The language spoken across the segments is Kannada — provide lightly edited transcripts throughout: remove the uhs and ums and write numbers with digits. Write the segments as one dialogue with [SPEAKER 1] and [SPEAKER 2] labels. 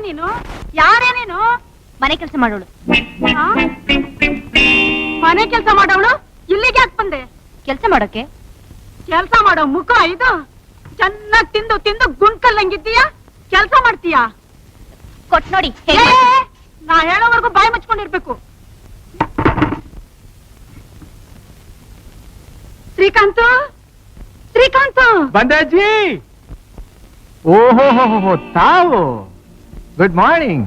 [SPEAKER 1] ನೀನು? ಯಾರೇ ನೀನು?
[SPEAKER 2] ಮನೆ ಕೆಲಸ ಮಾಡೋಳು.
[SPEAKER 1] ಮನೆ ಕೆಲಸ ಮಾಡೋಳು ಇಲ್ಲಿಗೆ ಯಾಕೆ ಬಂದೆ?
[SPEAKER 2] ಕೆಲಸ ಮಾಡೋಕೆ.
[SPEAKER 1] ಕೆಲಸ ಮಾಡೋ ಮುಖ ಇದು? ಚೆನ್ನಾಗಿ ತಿಂದು ತಿಂದು ಗುಂಡ್ಕಲ್ಲಂಗಿದ್ದೀಯಾ? ಕೆಲಸ ಮಾಡ್ತೀಯಾ?
[SPEAKER 2] ಕೊಟ್ ನೋಡಿ.
[SPEAKER 1] ನಾ ಹೇಳೋವರೆಗೂ ಬಾಯಿ ಮುಚ್ಕೊಂಡಿರ್ಬೇಕು. ಶ್ರೀಕಾಂತ್, ಶ್ರೀಕಾಂತ್
[SPEAKER 3] ಬಂದಾಜಿ. ಓಹೋ ತಾವು, ಗುಡ್ ಮಾರ್ನಿಂಗ್.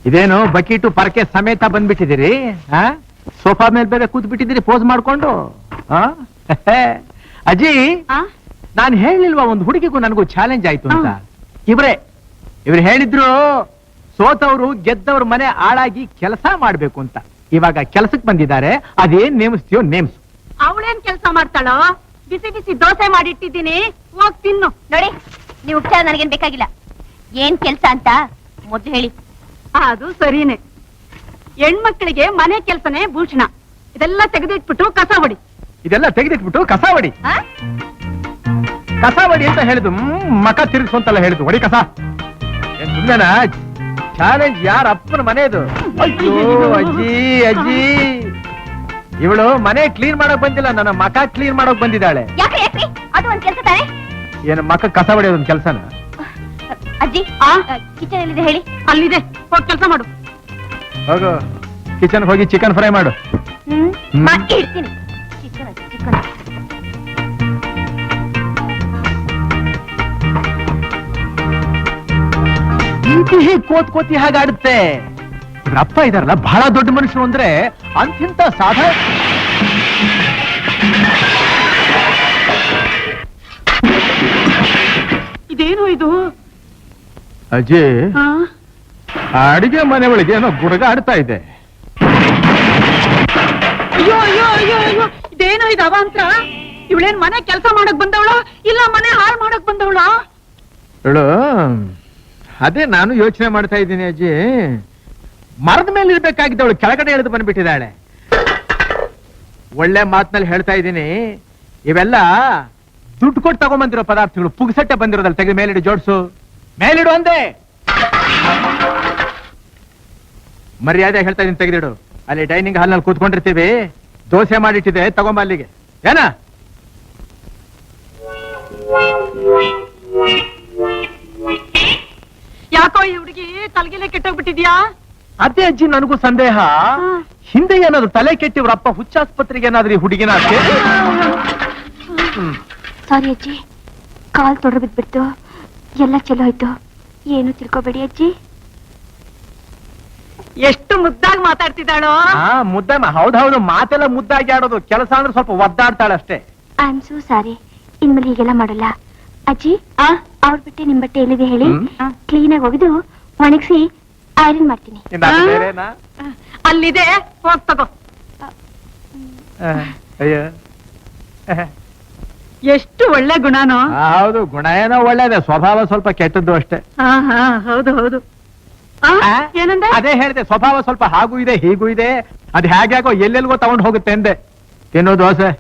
[SPEAKER 3] ಇದೇನು ಬಕೀಟು ಪರಕೆ ಸಮೇತ ಬಂದ್ಬಿಟ್ಟಿದ್ದೀರಿ? ಸೋಫಾ ಮೇಲೆ ಬೇರೆ ಕೂತ್ ಬಿಟ್ಟಿದ್ದೀರಿ ಪೋಸ್ ಮಾಡ್ಕೊಂಡು. ಅಜ್ಜಿ, ನಾನು ಹೇಳಿಲ್ವಾ ಒಂದು ಹುಡುಗಿಗೂ ನನಗೂ ಚಾಲೆಂಜ್ ಆಯ್ತು ಅಂತ? ಇವ್ರು ಹೇಳಿದ್ರು ಸೋತವ್ರು ಗೆದ್ದವ್ರ ಮನೆ ಹಾಳಾಗಿ ಕೆಲಸ ಮಾಡ್ಬೇಕು ಅಂತ. ಇವಾಗ ಕೆಲಸಕ್ಕೆ ಬಂದಿದ್ದಾರೆ. ಅದೇನ್ ನೇಮಿಸ್ತೀಯೋ ನೇಮ್ಸು.
[SPEAKER 1] ಅವಳೇನ್ ಕೆಲಸ ಮಾಡ್ತಾಳೋ? ಬಿಸಿ ಬಿಸಿ ದೋಸೆ ಮಾಡಿಟ್ಟಿದ್ದೀನಿ, ಹೋಗ್ ತಿನ್ನು.
[SPEAKER 2] ನೋಡಿ, ನೀವು ಉಪಚಾರ ನನಗೇನ್ ಬೇಕಾಗಿಲ್ಲ. ಏನ್ ಕೆಲ್ಸ ಅಂತ ಮೊದ್ಲು ಹೇಳಿ.
[SPEAKER 1] ಅದು ಸರಿನೇ. ಹೆಣ್ಮಕ್ಳಿಗೆ ಮನೆ ಕೆಲ್ಸನೇ ಭೂಷಣ. ಇದೆಲ್ಲ ತೆಗೆದಿಟ್ಬಿಟ್ಟು ಕಸ ಹೊಡಿ.
[SPEAKER 3] ಇದೆಲ್ಲ ತೆಗೆದಿಟ್ಬಿಟ್ಟು ಕಸ ಹೊಡಿ. ಕಸ ಹೊಡಿ ಅಂತ ಹೇಳಿದ್ರು ಮಕ ತಿರುಗಿಸು ಅಂತೆಲ್ಲ ಹೇಳಿದ್ರು. ಹೊಡಿ ಕಸ. ಏನ್ ಸುಮ್ಮನೆನಾ? ಚಾಲೆಂಜ್ ಯಾರ ಅಪ್ಪನ ಮನೆದು? ಅಯ್ಯೋ ಅಜ್ಜಿ ಅಜ್ಜಿ, ಇವಳು ಮನೆ ಕ್ಲೀನ್ ಮಾಡಕ್ ಬಂದಿಲ್ಲ, ನನ್ನ ಮಕ ಕ್ಲೀನ್ ಮಾಡಕ್ ಬಂದಿದ್ದಾಳೆ.
[SPEAKER 2] ಯಾಕ್ರಿ ಅದು ಒಂದ್ ಕೆಲಸ ತಾನೆ?
[SPEAKER 3] ಏನು ಮಕ ಕಸ ಹೊಡೆಯೋದೊಂದು ಕೆಲಸನ?
[SPEAKER 2] ಅಜ್ಜಿ, ಕಿಚನ್ ಎಲ್ಲಿದೆ ಹೇಳಿ?
[SPEAKER 1] ಅಲ್ಲಿದೆ, ಹೋಗಿ ಕೆಲಸ ಮಾಡು.
[SPEAKER 3] ಹೋಗು, ಕಿಚನ್ ಹೋಗಿ ಚಿಕನ್ ಫ್ರೈ ಮಾಡು.
[SPEAKER 2] ಇಡ್ತೀನಿ. ಚಿಕನ್ ಚಿಕನ್
[SPEAKER 3] ಕೋತಿ ಹಾಗಾಡುತ್ತೆ. ಇವ್ರ ಅಪ್ಪ ಇದಾರಲ್ಲ ಬಹಳ ದೊಡ್ಡ ಮನುಷ್ಯರು ಅಂದ್ರೆ ಅಂತಿಂತ ಸಾಧಾರಣ.
[SPEAKER 1] ಇದೇನು ಇದು?
[SPEAKER 3] ಅಜ್ಜಿ, ಅಡಿಗೆ ಮನೆ ಒಳಗೆ ಏನೋ ಗುಡುಗಾಡ್ತಾ ಇದೆ.
[SPEAKER 1] ಅಯ್ಯೋ ಅಯ್ಯೋ ಅಯ್ಯೋ ಅಯ್ಯೋ, ಇದೇನು ಇದು ಅವಾಂತರ? ಇವಳೇನ್ ಮನೆ ಕೆಲಸ ಮಾಡಕ್ ಬಂದವಳ ಇಲ್ಲ ಮನೆ ಹಾಳು ಮಾಡಕ್ ಬಂದವಳ?
[SPEAKER 3] ಹೇಳು, ಅದೇ ನಾನು ಯೋಚನೆ ಮಾಡ್ತಾ ಇದ್ದೀನಿ ಅಜ್ಜಿ. ಮರದ ಮೇಲೆ ಇರ್ಬೇಕಾಗಿದ್ದವಳು ಕೆಳಗಡೆ ಇಳಿದು ಬಂದ್ಬಿಟ್ಟಿದ್ದಾಳೆ. ಒಳ್ಳೆ ಮಾತಿನಲ್ಲಿ ಹೇಳ್ತಾ ಇದ್ದೀನಿ, ಇವೆಲ್ಲ ದುಡ್ಡು ಕೊಟ್ಟು ತಗೊಂಬಂದಿರೋ ಪದಾರ್ಥಗಳು. ಪುಗ್ಸಟ್ಟೆ ಬಂದಿರೋದಲ್ಲ, ತೆಗೆದು ಮೇಲಿಡು, ಜೋಡ್ಸು, ಮೇಲಿಡು ಅಂದೆ. ಮರ್ಯಾದೆ ಹೇಳ್ತಾ ಇದೀನಿ, ತೆಗೆದಿಡು. ಅಲ್ಲಿ ಡೈನಿಂಗ್ ಹಾಲ್ ನಲ್ಲಿ ಕೂತ್ಕೊಂಡಿರ್ತೀವಿ, ದೋಸೆ ಮಾಡಿಟ್ಟಿದೆ, ತಗೊಂಬ ಅಲ್ಲಿಗೆ. ಏನ?
[SPEAKER 1] ಯಾಕೋ ಈ ಹುಡುಗಿ ತಲೆಗೆಲೆ ಕೆಟ್ಟೋಗ್ಬಿಟ್ಟಿದ್ಯಾ?
[SPEAKER 3] ಅದೇ ಅಜ್ಜಿ ನನಗೂ ಸಂದೇಹ. ಹಿಂದೆ ಏನಾದ್ರು ತಲೆ ಕೆಟ್ಟಿವ್ರಪ್ಪ ಹುಚ್ಚಾಸ್ಪತ್ರೆಗೆ ಏನಾದ್ರೂ ಈ ಹುಡುಗಿನ?
[SPEAKER 2] ಸಾರಿ ಅಜ್ಜಿ, ಕಾಲ್ ತೊಡರ್ ಬಿದ್ಬಿಡ್ತು, ಎಲ್ಲ ಚಲೋ ಆಯ್ತು. ಏನು ತಿಳ್ಕೊಬೇಡಿ ಅಜ್ಜಿ.
[SPEAKER 1] ಎಷ್ಟು ಮುದ್ದಾಗಿ ಮಾತಾಡ್ತಿದ್ದಾಳೋ.
[SPEAKER 3] ಮುದ್ದ, ಹೌದೌದು, ಮಾತೆಲ್ಲ ಮುದ್ದಾಗಿ ಆಡೋದು. ಕೆಲಸ ಅಂದ್ರೆ ಸ್ವಲ್ಪ ಒದ್ದಾಡ್ತಾಳೆ ಅಷ್ಟೇ.
[SPEAKER 2] I am so sorry. ಇನ್ಮೇಲೆ ಹೀಗೆಲ್ಲ ಮಾಡಲ್ಲ ಅಜ್ಜಿ. ಅವ್ರ ಬಟ್ಟೆ ನಿಮ್ ಬಟ್ಟೆ ಎಲ್ಲಿದೆ ಹೇಳಿ? ಕ್ಲೀನ್ ಆಗಿ ಒಗೆದು ಒಣಗಿಸಿ ಐರನ್ ಮಾಡ್ತೀನಿ.
[SPEAKER 1] ಅಲ್ಲಿದೆ, ಹೋಗ್ ತಗೋ.
[SPEAKER 3] ಅಯ್ಯೋ,
[SPEAKER 1] ಎಷ್ಟು ಒಳ್ಳೆ ಗುಣನೋ.
[SPEAKER 3] ಹೌದು, ಗುಣ ಏನೋ ಒಳ್ಳೇದೆ, ಸ್ವಭಾವ ಸ್ವಲ್ಪ ಕೆಟ್ಟದ್ದು ಅಷ್ಟೇ.
[SPEAKER 1] ಹೌದು ಹೌದು. ಏನಂದ್ರೆ
[SPEAKER 3] ಅದೇ ಹೇಳಿದೆ, ಸ್ವಭಾವ ಸ್ವಲ್ಪ ಹಾಗೂ ಇದೆ ಹೀಗೂ ಇದೆ. ಅದ್ ಹೇಗ್ಯಾಕೋ ಎಲ್ಲೆಲ್ಗೋ ತಗೊಂಡು ಹೋಗುತ್ತೆ ಎಂದೆ. ತಿನ್ನೋ ದೋಸೆ.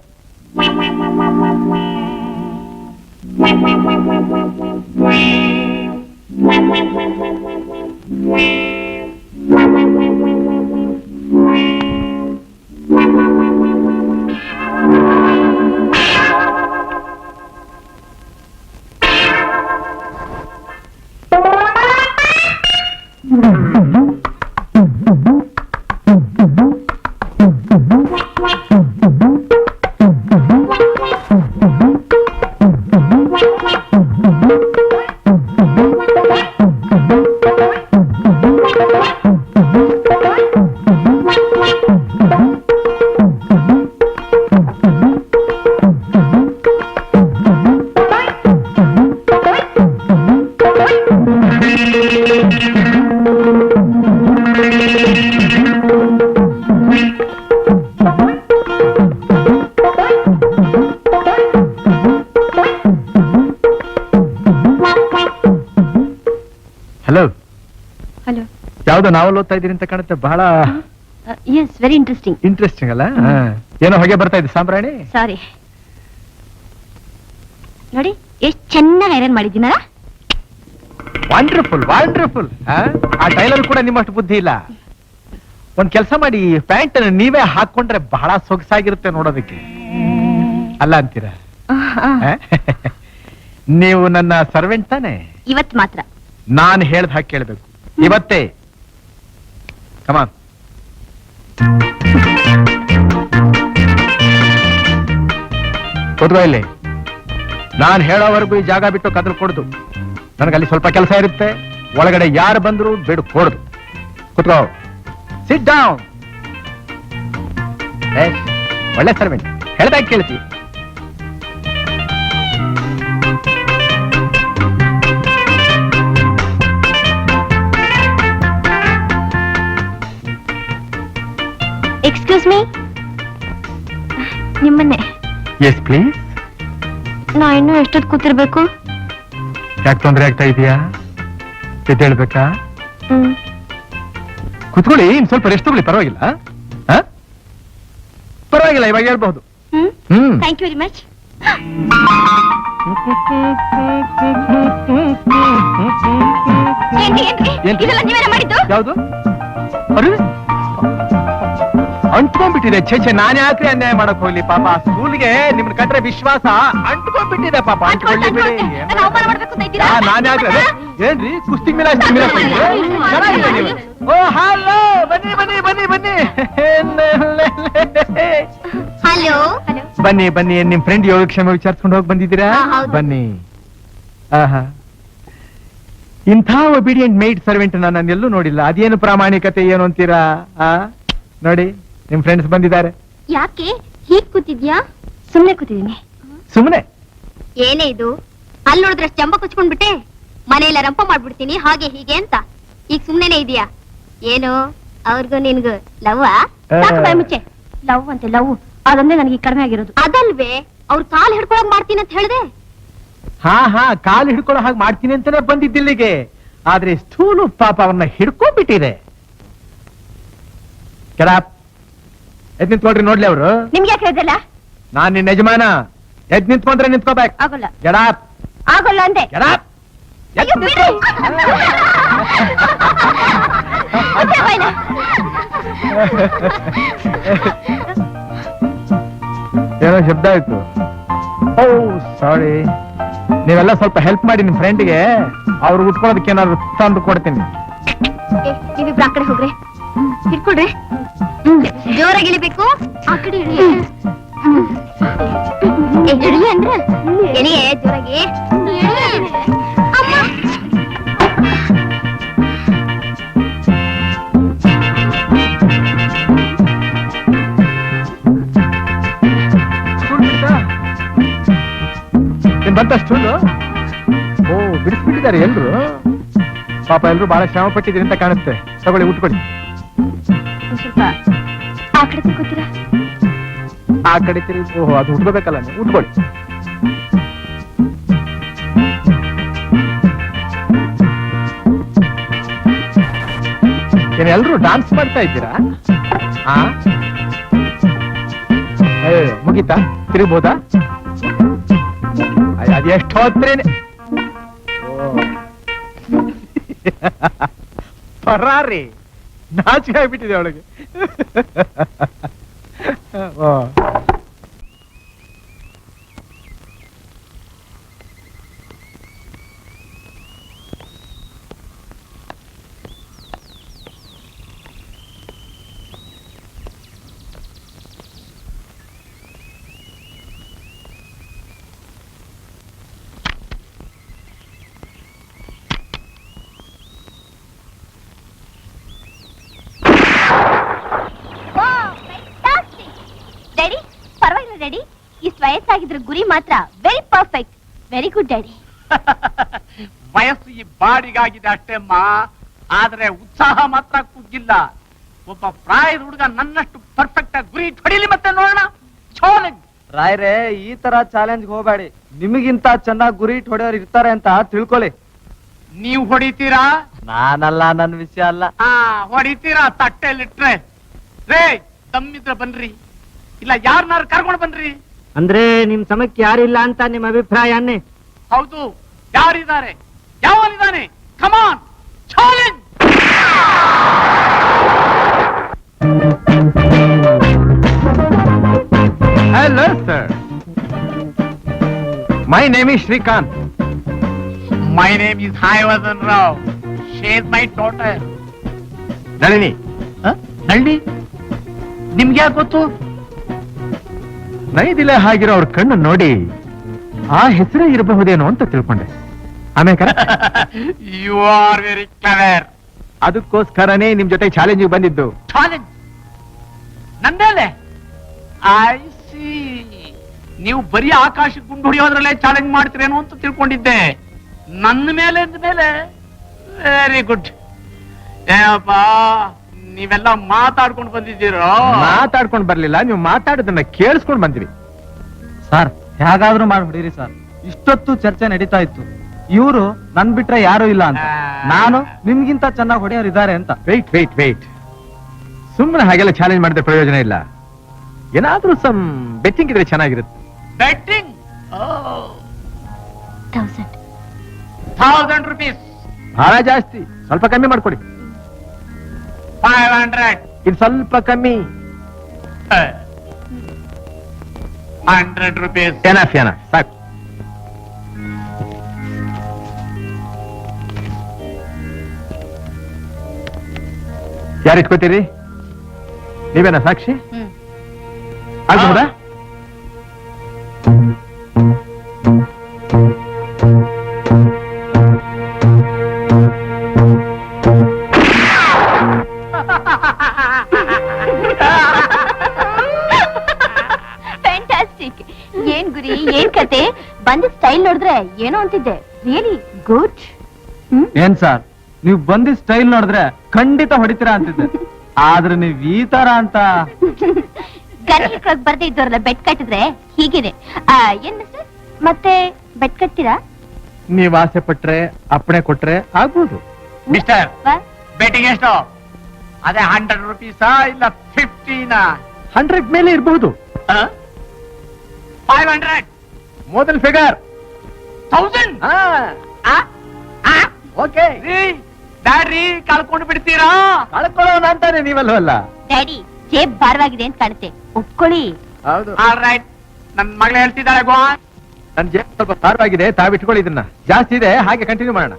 [SPEAKER 3] Hello
[SPEAKER 2] hello.
[SPEAKER 3] ಯಾವ್ದೋ ನಾವಲ್ ಓದ್ತಾ ಇದೀರಿ ಅಂತ ಕಾಣುತ್ತೆ. ಬಹಳ
[SPEAKER 2] ಎಸ್, ವೆರಿ ಇಂಟ್ರೆಸ್ಟಿಂಗ್.
[SPEAKER 3] ಇಂಟ್ರೆಸ್ಟಿಂಗ್ ಅಲ್ಲ? ಏನೋ ಹೊಗೆ ಬರ್ತಾ ಇದೆ ಸಾಂಬ್ರಾಣಿ.
[SPEAKER 2] ಸಾರಿ. ನೋಡಿ ಎಷ್ಟು ಚೆನ್ನಾಗಿ ಐರನ್ ಮಾಡಿದ್ದೀನಲ್ಲ.
[SPEAKER 3] Wonderful wonderful. ಆ ಟೈಲರ್ ಕೂಡ ನಿಮ್ಮಷ್ಟು ಬುದ್ಧಿ ಇಲ್ಲ. ಒಂದ್ ಕೆಲಸ ಮಾಡಿ, ಪ್ಯಾಂಟ್ ನೀವೇ ಹಾಕೊಂಡ್ರೆ ಬಹಳ ಸೊಗಸಾಗಿರುತ್ತೆ ನೋಡೋದಕ್ಕೆ, ಅಲ್ಲ ಅಂತೀರಾ? ನೀವು ನನ್ನ ಸರ್ವೆಂಟ್ ತಾನೆ?
[SPEAKER 2] ಇವತ್ ಮಾತ್ರ.
[SPEAKER 3] ನಾನು ಹೇಳ್ದ ಹಾಗೆ ಕೇಳ್ಬೇಕು, ಇವತ್ತೇ. ಕಮಾನ್. ಕೂತ್ಕೋ ಇಲ್ಲಿ. ನಾನು ಹೇಳೋವರೆಗೂ ಈ ಜಾಗ ಬಿಟ್ಟು ಕದಲ್ ಕೊಡುದು. ನನಗಲ್ಲಿ ಸ್ವಲ್ಪ ಕೆಲಸ ಇರುತ್ತೆ. ಒಳಗಡೆ ಯಾರು ಬಂದ್ರು ಬಿಡು ಕೊಡುದು. ಕೂತ್ಕೋ. Sit down. ಒಳ್ಳೆ ಸರ್ವೆಂಟ್, ಹೇಳ್ದಾಗ ಕೇಳ್ತಿ.
[SPEAKER 2] ಎಕ್ಸ್ಕ್ಯೂಸ್ ಮೀ, ನಿಮ್ಮನ್ನೇ.
[SPEAKER 3] Yes please.
[SPEAKER 2] ನಾ ಇನ್ನೂ ಎಷ್ಟೊತ್ತು ಕೂತಿರ್ಬೇಕು?
[SPEAKER 3] ಯಾಕೆ ತೊಂದರೆ ಆಗ್ತಾ ಇದೆಯಾ? ಎದ್ದೇಳ್ಬೇಕಾ? ಕುತ್ಕೊಳ್ಳಿ, ಇನ್ ಸ್ವಲ್ಪ ರೆಸ್ಟ್ ತಗೊಳ್ಳಿ, ಪರವಾಗಿಲ್ಲ. ಪರವಾಗಿಲ್ಲ, ಇವಾಗ ಹೇಳ್ಬಹುದು.
[SPEAKER 2] Thank you very much. ಇದೆಲ್ಲ ನೀವೇನ ಮಾಡಿದ್ದು?
[SPEAKER 3] ಯಾವುದು? ಅಂಟ್ಕೊಂಡ್ಬಿಟ್ಟಿದೆ. ಛೆ, ನಾನ್ ಯಾಕ್ರಿ ಅನ್ಯಾಯ ಮಾಡಕ್ ಹೋಗ್ಲಿ? ಪಾಪ ಸ್ಕೂಲ್ಗೆ ನಿಮ್ನ ಕಂಡ್ರೆ ವಿಶ್ವಾಸ ಅಂಟ್ಕೊಂಡ್ಬಿಟ್ಟಿದೆ. ಪಾಪ ಅಂಟ್ಕೊಳ್ಳಿ ಬಿಡಿ. ನಾನ್ ಯಾಕ್ರಿ? ಏನ್ರಿ ಕುಸ್ತಿ ಮೇಲೆ ಚೆನ್ನಾಗಿದೆ ನೀವು. ಓ ಹಲೋ, ಬನ್ನಿ ಬನ್ನಿ ಬನ್ನಿ ಬನ್ನಿ.
[SPEAKER 2] ಹಲೋ
[SPEAKER 3] ಬನ್ನಿ ಬನ್ನಿ. ನಿಮ್ ಫ್ರೆಂಡ್ ಯೋಗಕ್ಷೇಮ ವಿಚಾರಿಸ್ಕೊಂಡು ಹೋಗಿ ಬಂದಿದ್ದೀರಾ? ಬನ್ನಿ. ಆಹಾ, ಇಂಥ ಒಬಿಡಿಯಂಟ್ ಮೇಡ್ ಸರ್ವೆಂಟ್ ನಾನು ಎಲ್ಲೂ ನೋಡಿಲ್ಲ. ಅದೇನು ಪ್ರಾಮಾಣಿಕತೆ ಏನು ಅಂತೀರಾ? ನೋಡಿ, ನಿಮ್ ಫ್ರೆಂಡ್ಸ್ ಬಂದಿದ್ದಾರೆ.
[SPEAKER 2] ಯಾಕೆ ಹೀಗ್ ಕೂತಿದ್ಯಾ? ಸುಮ್ನೆ ಕೂತಿದ್ದೀನಿ.
[SPEAKER 3] ಸುಮ್ನೆ?
[SPEAKER 2] ಏನೇ ಇದು? ಅಲ್ಲಿ ನೋಡಿದ್ರೆ ಚಂಬ ಕುಚ್ಕೊಂಡ್ಬಿಟ್ಟೆ. ಮನೆಯೆಲ್ಲ ರಂಪ ಮಾಡ್ಬಿಡ್ತೀನಿ ಹಾಗೆ ಹೀಗೆ ಅಂತ. ಈಗ ಸುಮ್ನೆನೆ ಇದೆಯಾ? ಏನು ಅವ್ರಿಗೂ ನಿನ್ಗೂ ಲವ್ವಾ? ಮುಚ್ಚೆ. ಲವ್ ಅಂತೆ ಲವ್, ಅದೊಂದೇ ನನಗೆ ಕಡಿಮೆ ಆಗಿರೋದು. ಅದಲ್ವೇ, ಅವ್ರ ಕಾಲ್ ಹಿಡ್ಕೊಳಕ್ ಮಾಡ್ತೀನಿ ಅಂತ ಹೇಳ್ದೆ.
[SPEAKER 3] ಹಾ, ಕಾಲು ಹಿಡ್ಕೊಳ್ಳೋ ಹಾಗೆ ಮಾಡ್ತೀನಿ ಅಂತಾನೆ ಬಂದಿದ್ದಿಲ್ಲಿಗೆ. ಆದ್ರೆ ಸ್ಥೂಲು ಪಾಪ ಅವನ್ನ ಹಿಡ್ಕೊಂಡ್ಬಿಟ್ಟಿದೆ. ಕೆಡಾಪ್, ಎದ್ ನಿಂತ್ಕೊಳ್ರಿ ನೋಡ್ಲಿ ಅವರು.
[SPEAKER 2] ನಿಮ್ಗೆ ಯಾಕೆ ಹೇಳ್ದಲ್ಲ?
[SPEAKER 3] ನಾನ್ ನಿನ್ನ ಯಜಮಾನ. ಎದ್ ನಿಂತ್ಕೊಂಡ್ರೆ ನಿಂತ್ಕೋಬೇಕು.
[SPEAKER 2] ಆಗೋಲ್ಲ.
[SPEAKER 3] ಕೆಡಾಪ್.
[SPEAKER 2] ಆಗೋಲ್ಲ ಅಂದೆ.
[SPEAKER 3] ಕೆಡಾಪ್. ಏನೋ ಶಬ್ದ ಆಯ್ತು. ಓ ಸಾರಿ. ನೀವೆಲ್ಲ ಸ್ವಲ್ಪ ಹೆಲ್ಪ್ ಮಾಡಿ ನಿಮ್ ಫ್ರೆಂಡ್ಗೆ. ಅವ್ರು ಉಟ್ಕೊಳ್ಳೋದಕ್ಕೆ ಏನಾದ್ರು ತಂದು ಕೊಡ್ತೀನಿ.
[SPEAKER 2] ನೀವಿಬ್ರು ಆ ಕಡೆ ಹೋಗ್ರಿ, ಹಿಡ್ಕೊಳ್ರಿ. ಜೋರಾಗಿ ಇಳಿಬೇಕು. ಆ ಕಡೆ ಇಳಿ. ಇಳಿ ಅಂದ್ರೆ ಎಳಿಯೇ ಜೋರಾಗಿ.
[SPEAKER 3] ಬಂತಷ್ಟು. ಓ, ಬಿಡಿಸ್ಬಿಟ್ಟಿದ್ದಾರೆ ಎಲ್ರು. ಪಾಪ ಎಲ್ರು ಬಹಳ ಶ್ರಮ ಪಟ್ಟಿದ್ರಿ ಅಂತ ಕಾಣುತ್ತೆ. ತಗೊಳ್ಳಿ, ಉಟ್ಕೊಳ್ಳಿ.
[SPEAKER 2] ಸ್ವಲ್ಪ ಆ ಕಡೆ ತಿಳ್ಕೊತೀರಾ?
[SPEAKER 3] ಆ ಕಡೆ ತಿರುಗಿ. ಓಹೋ, ಅದು ಉಟ್ಕೋಬೇಕಲ್ಲ ನೀವು. ಉಟ್ಕೊಳ್ಳಿ. ಏನ್ ಎಲ್ರು ಡಾನ್ಸ್ ಮಾಡ್ತಾ ಇದ್ದೀರಾ? ಮುಗೀತಾ? ತಿರುಗ್ಬೋದಾ? ಅದೆಷ್ಟು ಹೋದ್ರೇನೆ. ಪರಾರಿ ನಾಚಿಕೆ ಆಗ್ಬಿಟ್ಟಿದೆ ಅವಳಿಗೆ.
[SPEAKER 2] ಡ್ಯಾಡಿ, ಇಷ್ಟು ವಯಸ್ಸಾಗಿದ್ರ ಗುರಿ ಮಾತ್ರ very perfect. Very good daddy.
[SPEAKER 4] ವಯಸ್ಸು ಈ ಬಾಡಿಗಾಗಿದೆ ಅಷ್ಟೇಮ್ಮ, ಆದ್ರೆ ಉತ್ಸಾಹ ಮಾತ್ರ ಕುಗ್ಗಿಲ್ಲ. ಒಬ್ಬ ಪ್ರಾಯದ ಹುಡುಗ ನನ್ನಷ್ಟು ಪರ್ಫೆಕ್ಟ್ ಆಗಿ ಗುರಿ ಹೊಡಿಲಿ ಮತ್ತೆ ನೋಡೋಣ. ಚಾಲೆಂಜ್.
[SPEAKER 5] ರಾಯ್ರೆ, ಈ ತರ ಚಾಲೆಂಜ್ ಹೋಗಬೇಡಿ. ನಿಮಗಿಂತ ಚೆನ್ನಾಗಿ ಗುರಿ ಹೊಡೆಯೋರು ಇರ್ತಾರೆ ಅಂತ ತಿಳ್ಕೊಳ್ಳಿ.
[SPEAKER 4] ನೀವು ಹೊಡಿತೀರಾ?
[SPEAKER 5] ನಾನಲ್ಲ, ನನ್ನ ವಿಷಯ ಅಲ್ಲ.
[SPEAKER 4] ಹೊಡಿತೀರಾ? ತಟ್ಟೆಲಿಟ್ರೆ ರೇ ತಮ್ಮಿದ್ರ ಬನ್ರಿ, ಇಲ್ಲ ಯಾರನ್ನಾರು ಕರ್ಕೊಂಡು ಬನ್ರಿ.
[SPEAKER 5] ಅಂದ್ರೆ ನಿಮ್ ಸಮಕ್ಕೆ ಯಾರಿಲ್ಲ ಅಂತ ನಿಮ್ ಅಭಿಪ್ರಾಯನೇ?
[SPEAKER 4] ಹೌದು, ಯಾರಿದ್ದಾರೆ? ಯಾವನಿದ್ದಾನೆ? Come on challenge.
[SPEAKER 3] Hello, sir. My name is Shrikant.
[SPEAKER 4] My name is Hayavardhan Rao. She is my daughter.
[SPEAKER 3] Nalini,
[SPEAKER 4] ನಳ್ಳಿ ನಿಮ್ಗೆ ಯಾಕೆ ಗೊತ್ತು?
[SPEAKER 3] ನೈದಿಲೆ ಹಾಗಿರೋ ಅವ್ರ ಕಣ್ಣು ನೋಡಿ ಆ ಹೆಸರೇ ಇರಬಹುದೇನೋ ಅಂತ ತಿಳ್ಕೊಂಡೆ. ಆಮೇಲೆ
[SPEAKER 4] ಯು ಆರ್ ವೆರಿ ಕ್ಲೆವರ್.
[SPEAKER 3] ಅದಕ್ಕೋಸ್ಕರನೇ ನಿಮ್ ಜೊತೆ ಚಾಲೆಂಜಿಗೆ ಬಂದಿದ್ದು.
[SPEAKER 4] ಚಾಲೆಂಜ್ ನಂದೇಲೆ? I see. ನೀವು ಬರೀ ಆಕಾಶಕ್ಕೆ ಗುಂಡು ಹೊಡೆಯೋದ್ರಲ್ಲೇ ಚಾಲೆಂಜ್ ಮಾಡ್ತೀರೇನೋ ಅಂತ ತಿಳ್ಕೊಂಡಿದ್ದೆ. ನನ್ನ ಮೇಲೆ ವೆರಿ ಗುಡ್. ಏನಪ್ಪ ನೀವೆಲ್ಲ ಮಾತಾಡ್ಕೊಂಡು ಬಂದಿದ್ದೀರೋ?
[SPEAKER 3] ಮಾತಾಡ್ಕೊಂಡ್ ಬರ್ಲಿಲ್ಲ, ನೀವು ಮಾತಾಡೋದನ್ನ ಕೇಳಿಸ್ಕೊಂಡ್ ಬಂದ್ವಿ.
[SPEAKER 5] ಸರ್ ಹೇಗಾದ್ರೂ ಮಾಡಿ ಹೊಡೀರಿ ಸರ್. ಇಷ್ಟೊತ್ತು ಚರ್ಚೆ ನಡೀತಾ ಇತ್ತು, ಇವರು ನನ್ ಬಿಟ್ರೆ ಯಾರು ಇಲ್ಲ ಅಂತ. ನಾನು ನಿಮ್ಗಿಂತ ಚೆನ್ನಾಗಿ ಹೊಡೆಯೋರು ಇದ್ದಾರೆ ಅಂತ.
[SPEAKER 3] ವೇಟ್ ಸುಮ್ಮನೆ ಹಾಗೆಲ್ಲ ಚಾಲೆಂಜ್ ಮಾಡಿದ್ರೆ ಪ್ರಯೋಜನ ಇಲ್ಲ. ಏನಾದ್ರೂ ಸಮ್ ಬೆಟ್ಟಿಂಗ್ ಇದ್ರೆ ಚೆನ್ನಾಗಿರುತ್ತೆ.
[SPEAKER 4] Betting
[SPEAKER 2] 1000
[SPEAKER 4] rupees.
[SPEAKER 3] ಬಹಳ ಜಾಸ್ತಿ, ಸ್ವಲ್ಪ ಕಮ್ಮಿ ಮಾಡ್ಕೊಡಿ.
[SPEAKER 4] 500.
[SPEAKER 3] ಇದು ಸ್ವಲ್ಪ ಕಮ್ಮಿ.
[SPEAKER 4] 100 rupees.
[SPEAKER 3] ಎನಫ್ ಸಾಕು. ಯಾರು ಇಟ್ಕೋತೀರಿ? ನೀವೇನಾ ಸಾಕ್ಷಿ? ಆಗ್ಬಹುದಾ?
[SPEAKER 2] ಫ್ಯಾಂಟಾಸ್ಟಿಕ್. ಏನ್ ಗುರಿ, ಏನ್ ಕತೆ? ಬಂದ ಸ್ಟೈಲ್ ನೋಡಿದ್ರೆ ಏನೋ ಅಂತಿದ್ದೆ. Really good.
[SPEAKER 5] ಏನ್ ಸರ್, ನೀವ್ ಬಂದಿದ್ ಸ್ಟೈಲ್ ನೋಡಿದ್ರೆ ಖಂಡಿತ ಹೊಡಿತೀರಾ ಅಂತಿದ್ದೆ. ಆದ್ರೆ ನೀವ್ ಈ ತರ ಅಂತ.
[SPEAKER 2] ಗಣೇಶ್ ಬರ್ದೇ ಇದ್ದವ್ರಲ್ಲ ಬೆಟ್ ಕಟ್ಟಿದ್ರೆ ಹೀಗಿದೆ. ಏನ್ ಮಿಸ್ಟರ್, ಮತ್ತೆ ಬೆಟ್ ಕಟ್ತೀರಾ?
[SPEAKER 3] ನೀವ್ ಆಸೆ ಪಟ್ರೆ ಅಪ್ಪಣೆ ಕೊಟ್ರೆ ಆಗ್ಬೋದು.
[SPEAKER 4] ಮಿಸ್ಟರ್, ಬೆಟ್ಟಿಂಗ್ ಎಷ್ಟು? ಅದೇ 100 rupees ಇಲ್ಲ 50?
[SPEAKER 3] 100 ಮೇಲೆ ಇರಬಹುದು.
[SPEAKER 4] 500.
[SPEAKER 3] ಮೊದಲ ಫಿಗರ್
[SPEAKER 4] 1000.
[SPEAKER 3] ಓಕೆ.
[SPEAKER 4] ಬ್ಯಾಡ್ರಿ ಕಳ್ಕೊಂಡು ಬಿಡ್ತೀರಾ?
[SPEAKER 3] ಕಳ್ಕೊಳ್ಳೋಣ ಅಂತಾನೆ ನೀವಲ್ವಲ್ಲ.
[SPEAKER 2] ಡ್ಯಾಡಿ ಜೇಬ್ ಭಾರವಾಗಿದೆ ಅಂತ ಕಾಣುತ್ತೆ, ಒಪ್ಕೊಳ್ಳಿ.
[SPEAKER 3] ಹೌದು.
[SPEAKER 4] All right. ನನ್ ಮಗಳು ಹೇಳ್ತಿದ್ದಾಳೆ ಗೋ.
[SPEAKER 3] ನನ್ ಜೇಬ್ ಸ್ವಲ್ಪ ಭಾರವಾಗಿದೆ, ತಾವಿಟ್ಕೊಳ್ಳಿ. ಇದನ್ನ ಜಾಸ್ತಿ ಇದೆ, ಹಾಗೆ ಕಂಟಿನ್ಯೂ ಮಾಡೋಣ.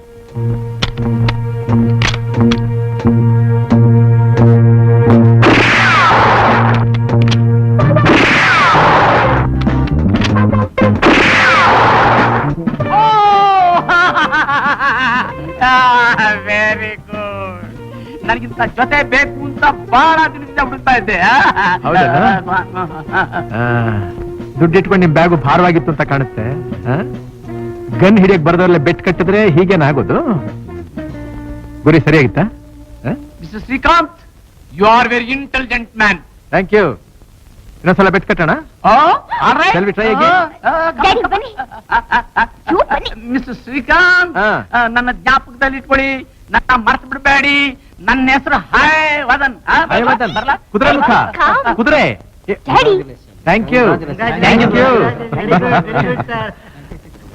[SPEAKER 4] Very good. ನನಗಿಂತ ಜೊತೆ ಬೇಕು ಅಂತ ಬಹಳ ದಿನದಿಂದ ಹುಡುಕ್ತಾ ಇದ್ದೆ.
[SPEAKER 3] ದುಡ್ಡು ಇಟ್ಕೊಂಡು ನಿಮ್ ಬ್ಯಾಗು ಭಾರವಾಗಿತ್ತು ಅಂತ ಕಾಣುತ್ತೆ. ಗನ್ ಹಿಡಿಯಕ್ ಬರದವ್ರಲ್ಲ ಬೆಟ್ ಕಟ್ಟಿದ್ರೆ ಹೀಗೇನಾಗೋದು? ಗುರಿ ಸರಿಯಾಗಿತ್ತಾ?
[SPEAKER 4] Mister Shrikant, you are very intelligent man.
[SPEAKER 3] Thank you. ಇನ್ನೊಂದ್ಸಲ ಬೆಟ್ ಕಟ್ಟೋಣ. Shall we try again?
[SPEAKER 2] Daddy ಬನ್ನಿ. ನೀವು ಬನ್ನಿ.
[SPEAKER 4] ಮಿಸ್ಟರ್ ಶ್ರೀಕಾಂತ್, ನನ್ನ ಜ್ಞಾಪಕದಲ್ಲಿ ಇಟ್ಕೊಳ್ಳಿ, ನನ್ನ ಮರ್ತು ಬಿಡಬೇಡಿ. ನನ್ನ ಹೆಸರು ಹಾಯವರ್ಧನ್.
[SPEAKER 3] ಹಾಯವರ್ಧನ್.
[SPEAKER 4] ಬರ್ಲಾ?
[SPEAKER 3] ಕುದುರೆ ಮುಖ.
[SPEAKER 2] Come.
[SPEAKER 3] ಕುದುರೆ.
[SPEAKER 2] Daddy
[SPEAKER 3] thank you. Thank you.